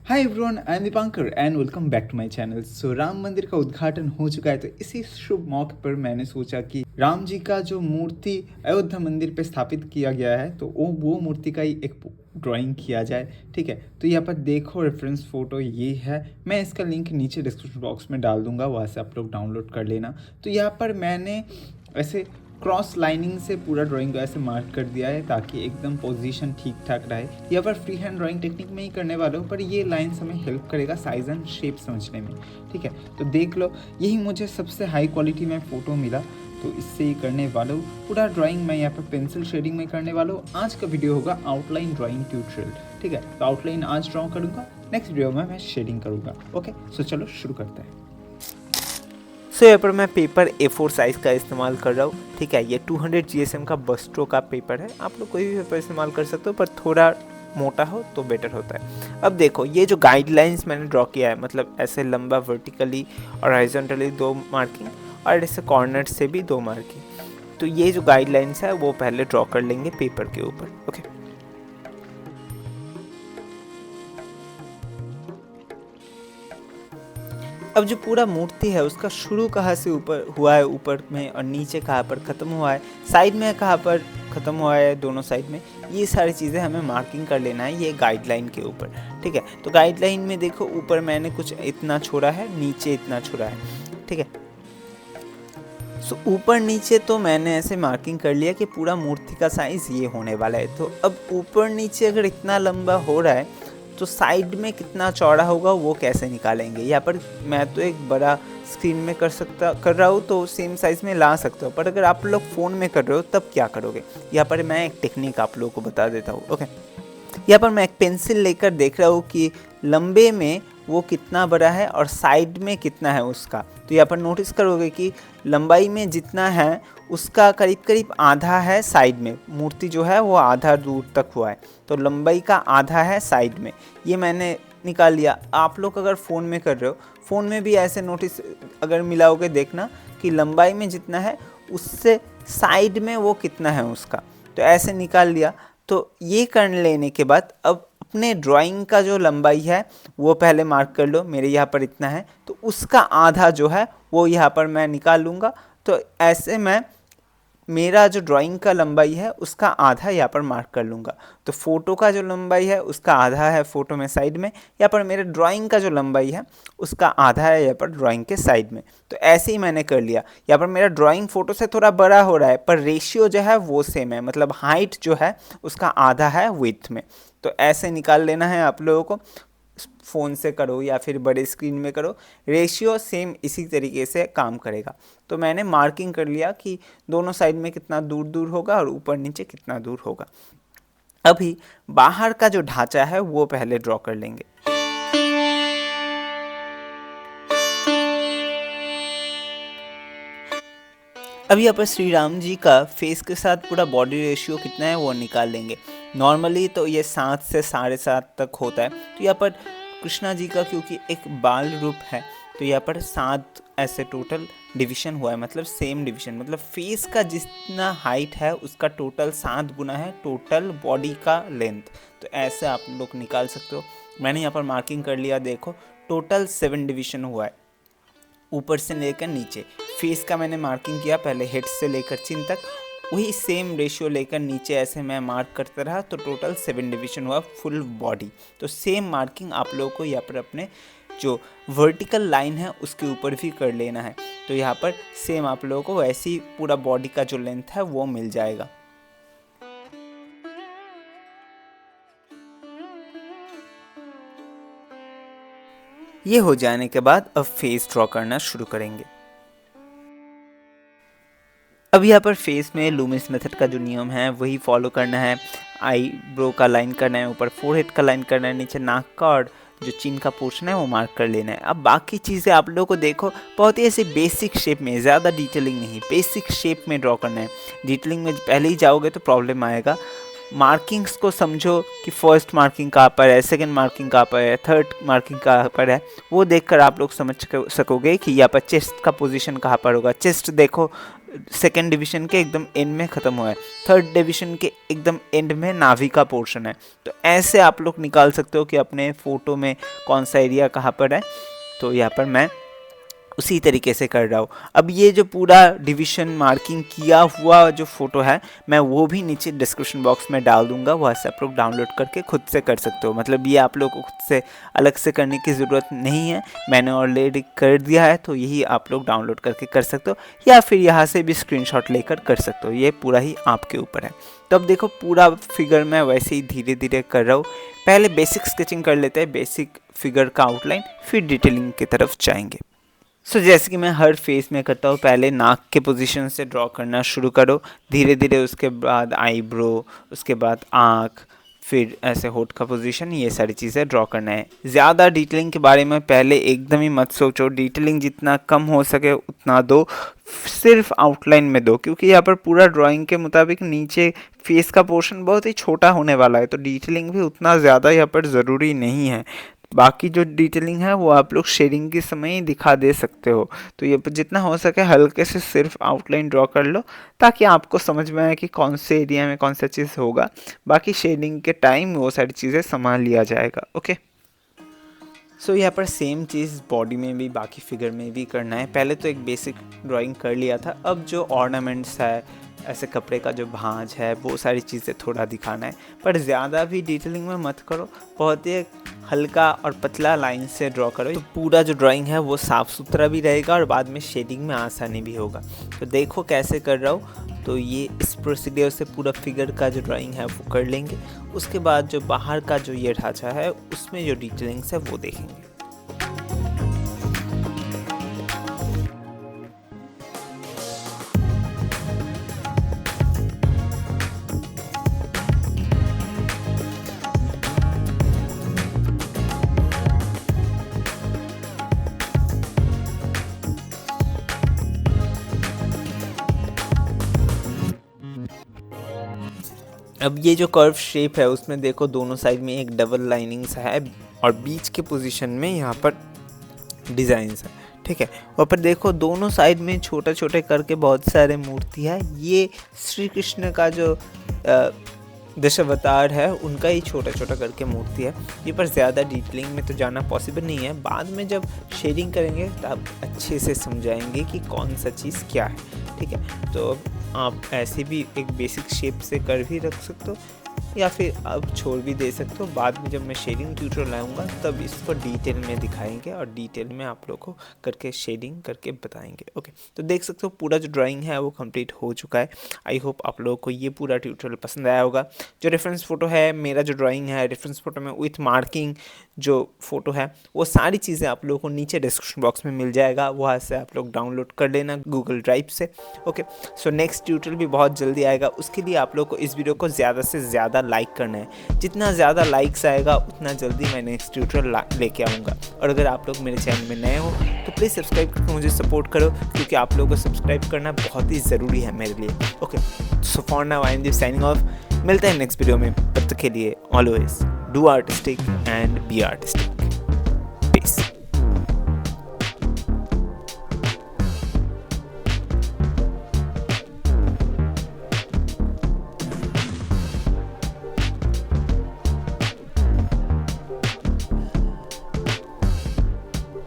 Hi everyone, I am Dipankar and welcome back to my channel. So Ram मंदिर का उद्घाटन हो चुका है, तो इसी शुभ मौके पर मैंने सोचा कि राम जी का जो मूर्ति अयोध्या मंदिर पे स्थापित किया गया है, तो वो मूर्ति का ही एक ड्राइंग किया जाए। ठीक है, तो यहाँ पर देखो रेफरेंस फ़ोटो ये है। मैं इसका लिंक नीचे डिस्क्रिप्शन बॉक्स में डाल दूंगा, वहाँ से आप लोग डाउनलोड कर लेना। तो यहाँ पर मैंने ऐसे क्रॉस लाइनिंग से पूरा ड्राइंग को ऐसे मार्क कर दिया है ताकि एकदम पोजीशन ठीक ठाक रहे। यहाँ पर फ्री हैंड ड्राइंग टेक्निक में ही करने वाला हूँ, पर ये लाइन्स हमें हेल्प करेगा साइज एंड शेप समझने में। ठीक है, तो देख लो, यही मुझे सबसे हाई क्वालिटी में फ़ोटो मिला, तो इससे ही करने वाला हूँ। पूरा ड्राइंग मैं यहाँ पर पेंसिल शेडिंग में करने वाला हूँ। आज का वीडियो होगा आउटलाइन ड्राइंग ट्यूटोरियल। ठीक है, तो आउटलाइन आज ड्रॉ करूँगा, नेक्स्ट वीडियो में मैं शेडिंग करूँगा। ओके, सो चलो शुरू करते हैं। यहाँ पर मैं पेपर A4 साइज़ का इस्तेमाल कर रहा हूँ। ठीक है, ये 200 GSM का बस्ट्रो का पेपर है। आप लोग कोई भी पेपर इस्तेमाल कर सकते हो, पर थोड़ा मोटा हो तो बेटर होता है। अब देखो, ये जो गाइडलाइंस मैंने ड्रॉ किया है, मतलब ऐसे लंबा वर्टिकली और हॉरिजॉन्टली 2 मार्किंग और ऐसे कॉर्नर से भी 2 मार्किंग। तो ये जो गाइडलाइंस है वो पहले ड्रॉ कर लेंगे पेपर के ऊपर। ओके, अब जो पूरा मूर्ति है उसका शुरू कहाँ से ऊपर हुआ है ऊपर में, और नीचे कहाँ पर ख़त्म हुआ है, साइड में कहाँ पर ख़त्म हुआ है, दोनों साइड में, ये सारी चीज़ें हमें मार्किंग कर लेना है ये गाइडलाइन के ऊपर। ठीक है, तो गाइडलाइन में देखो, ऊपर मैंने कुछ इतना छोड़ा है, नीचे इतना छोड़ा है। ठीक है, सो ऊपर नीचे तो मैंने ऐसे मार्किंग कर लिया कि पूरा मूर्ति का साइज़ ये होने वाला है। तो अब ऊपर नीचे अगर इतना लंबा हो रहा है तो साइड में कितना चौड़ा होगा वो कैसे निकालेंगे। यहाँ पर मैं तो एक बड़ा स्क्रीन में कर रहा हूँ तो सेम साइज़ में ला सकता हूँ, पर अगर आप लोग फ़ोन में कर रहे हो तब क्या करोगे। यहाँ पर मैं एक टेक्निक आप लोगों को बता देता हूँ। ओके, यहाँ पर मैं एक पेंसिल लेकर देख रहा हूँ कि लंबे में वो कितना बड़ा है और साइड में कितना है उसका। तो यहाँ पर नोटिस करोगे कि लंबाई में जितना है उसका करीब करीब आधा है साइड में। मूर्ति जो है वो आधा दूर तक हुआ है, तो लंबाई का आधा है साइड में। ये मैंने निकाल लिया। आप लोग अगर फ़ोन में कर रहे हो, फ़ोन में भी ऐसे नोटिस अगर मिलाओगे, देखना कि लंबाई में जितना है उससे साइड में वो कितना है उसका। तो ऐसे निकाल लिया। तो ये कर लेने के बाद अब अपने ड्राइंग का जो लंबाई है वो पहले मार्क कर लो। मेरे यहाँ पर इतना है, तो उसका आधा जो है वो यहाँ पर मैं निकाल लूँगा। तो ऐसे मैं मेरा जो ड्राइंग का लंबाई है उसका आधा यहाँ पर मार्क कर लूँगा। तो फ़ोटो का जो लंबाई है उसका आधा है फ़ोटो में साइड में, यहाँ पर मेरे ड्राइंग का जो लंबाई है उसका आधा है यहाँ पर ड्राइंग के साइड में। तो ऐसे ही मैंने कर लिया। यहाँ पर मेरा ड्राइंग फ़ोटो से थोड़ा बड़ा हो रहा है, पर रेशियो जो है वो सेम है, मतलब हाइट जो है उसका आधा है विड्थ में। तो ऐसे निकाल लेना है आप लोगों को। फ़ोन से करो या फिर बड़े स्क्रीन में करो, रेशियो सेम इसी तरीके से काम करेगा। तो मैंने मार्किंग कर लिया कि दोनों साइड में कितना दूर दूर होगा और ऊपर नीचे कितना दूर होगा। अभी बाहर का जो ढांचा है वो पहले ड्रॉ कर लेंगे। अब यहाँ पर श्री राम जी का फेस के साथ पूरा बॉडी रेशियो कितना है वो निकाल लेंगे। नॉर्मली तो ये 7 से 7.5 तक होता है। तो यहाँ पर कृष्णा जी का क्योंकि एक बाल रूप है, तो यहाँ पर 7 ऐसे टोटल डिवीजन हुआ है, मतलब सेम डिवीजन, मतलब फेस का जितना हाइट है उसका टोटल 7 गुना है टोटल बॉडी का लेंथ। तो ऐसे आप लोग निकाल सकते हो। मैंने यहाँ पर मार्किंग कर लिया। देखो, टोटल 7 डिवीजन हुआ है ऊपर से लेकर नीचे। फेस का मैंने मार्किंग किया पहले हेड से लेकर चिन तक, वही सेम रेशियो लेकर नीचे ऐसे मैं मार्क करता रहा, तो टोटल 7 डिवीजन हुआ फुल बॉडी। तो सेम मार्किंग आप लोगों को यहाँ पर अपने जो वर्टिकल लाइन है उसके ऊपर भी कर लेना है। तो यहाँ पर सेम आप लोगों को ऐसे ही पूरा बॉडी का जो लेंथ है वो मिल जाएगा। ये हो जाने के बाद अब फेस ड्रॉ करना शुरू करेंगे। अब यहाँ पर फेस में लूमिस मेथड का जो नियम है वही फॉलो करना है। आई ब्रो का लाइन करना है, ऊपर फोरहेड का लाइन करना है, नीचे नाक का और जो चिन का पोर्शन है वो मार्क कर लेना है। अब बाकी चीज़ें आप लोगों को देखो बहुत ही ऐसे बेसिक शेप में, ज़्यादा डिटेलिंग नहीं, बेसिक शेप में ड्रॉ करना है। डिटेलिंग में पहले ही जाओगे तो प्रॉब्लम आएगा। मार्किंग्स को समझो कि फर्स्ट मार्किंग कहाँ पर है, सेकंड मार्किंग कहाँ पर है, थर्ड मार्किंग कहाँ पर है, वो देखकर आप लोग समझ सकोगे कि यहाँ पर चेस्ट का पोजीशन कहाँ पर होगा। चेस्ट देखो सेकेंड डिवीजन के एकदम एंड में ख़त्म हुआ है, थर्ड डिवीजन के एकदम एंड में नाभि का पोर्शन है। तो ऐसे आप लोग निकाल सकते हो कि अपने फ़ोटो में कौन सा एरिया कहाँ पर है। तो यहाँ पर मैं उसी तरीके से कर रहा हूँ। अब ये जो पूरा डिवीजन मार्किंग किया हुआ जो फ़ोटो है मैं वो भी नीचे डिस्क्रिप्शन बॉक्स में डाल दूंगा, वहाँ से आप लोग डाउनलोड करके खुद से कर सकते हो। मतलब ये आप लोग को खुद से अलग से करने की ज़रूरत नहीं है, मैंने ऑलरेडी कर दिया है, तो यही आप लोग डाउनलोड करके कर सकते हो, या फिर यहाँ से भी स्क्रीनशॉट लेकर कर सकते हो। ये पूरा ही आपके ऊपर है। तो अब देखो पूरा फिगर मैं वैसे ही धीरे धीरे कर रहा हूँ। पहले बेसिक स्केचिंग कर लेते हैं, बेसिक फिगर का आउटलाइन, फिर डिटेलिंग की तरफ जाएंगे। सो जैसे कि मैं हर फेस में करता हूँ, पहले नाक के पोजीशन से ड्रॉ करना शुरू करो, धीरे धीरे उसके बाद आईब्रो, उसके बाद आँख, फिर ऐसे होठ का पोजीशन, ये सारी चीज़ें ड्रॉ करना है। ज़्यादा डिटेलिंग के बारे में पहले एकदम ही मत सोचो, डिटेलिंग जितना कम हो सके उतना दो, सिर्फ आउटलाइन में दो, क्योंकि यहाँ पर पूरा ड्राइंग के मुताबिक नीचे फेस का पोर्शन बहुत ही छोटा होने वाला है, तो डिटेलिंग भी उतना ज़्यादा यहाँ पर ज़रूरी नहीं है। बाकी जो डिटेलिंग है वो आप लोग शेडिंग के समय ही दिखा दे सकते हो। तो ये जितना हो सके हल्के से सिर्फ आउटलाइन ड्रॉ कर लो, ताकि आपको समझ में आए कि कौन से एरिया में कौन सा चीज़ होगा। बाकी शेडिंग के टाइम वो सारी चीज़ें संभाल लिया जाएगा। ओके, सो यहाँ पर सेम चीज़ बॉडी में भी, बाकी फिगर में भी करना है। पहले तो एक बेसिक ड्राइंग कर लिया था, अब जो ऑर्नामेंट्स है, ऐसे कपड़े का जो भांज है, वो सारी चीज़ें थोड़ा दिखाना है, पर ज़्यादा भी डिटेलिंग में मत करो, बहुत ही हल्का और पतला लाइन से ड्रॉ करो, तो पूरा जो ड्राइंग है वो साफ़ सुथरा भी रहेगा और बाद में शेडिंग में आसानी भी होगा। तो देखो कैसे कर रहा हूँ। तो ये इस प्रोसीडियर से पूरा फिगर का जो ड्राइंग है वो कर लेंगे, उसके बाद जो बाहर का जो ये ढांचा है उसमें जो डिटेलिंग्स है वो देखेंगे। अब ये जो कर्व शेप है उसमें देखो दोनों साइड में एक डबल लाइनिंग्स है और बीच के पोजीशन में यहाँ पर डिज़ाइंस है, ठीक है। वहाँ पर देखो दोनों साइड में छोटे छोटे करके बहुत सारे मूर्ति है। ये श्री कृष्ण का जो दशावतार है उनका ही छोटा छोटा करके मूर्ति है। ये पर ज़्यादा डिटेलिंग में तो जाना पॉसिबल नहीं है, बाद में जब शेडिंग करेंगे तब अच्छे से समझाएंगे कि कौन सा चीज़ क्या है, ठीक है। तो आप ऐसे भी एक बेसिक शेप से कर भी रख सकते हो, या फिर आप छोड़ भी दे सकते हो। बाद में जब मैं शेडिंग ट्यूटोरियल लाऊंगा तब इसको डिटेल में दिखाएंगे और डिटेल में आप लोग को करके शेडिंग करके बताएंगे। ओके, तो देख सकते हो पूरा जो ड्राइंग है वो कंप्लीट हो चुका है। आई होप आप लोगों को ये पूरा ट्यूटोरियल पसंद आया होगा। जो रेफरेंस फ़ोटो है, मेरा जो ड्राइंग है रेफरेंस फ़ोटो में विथ मार्किंग जो फ़ोटो है, वो सारी चीज़ें आप लोगों को नीचे डिस्क्रिप्शन बॉक्स में मिल जाएगा, वहाँ से आप लोग डाउनलोड कर लेना गूगल ड्राइव से। ओके, सो नेक्स्ट ट्यूटोरियल भी बहुत जल्दी आएगा। उसके लिए आप लोग को इस वीडियो को ज़्यादा से ज़्यादा लाइक करना है। जितना ज़्यादा लाइक्स आएगा उतना जल्दी मैं नेक्स्ट ट्यूटोरियल लेके आऊँगा। और अगर आप लोग मेरे चैनल में नए हो तो प्लीज़ सब्सक्राइब करके मुझे सपोर्ट करो, क्योंकि आप लोगों को सब्सक्राइब करना बहुत ही ज़रूरी है मेरे लिए। Okay, so for now I am this signing off. मिलते हैं नेक्स्ट वीडियो में, तब तक के लिए always do artistic and be artistic.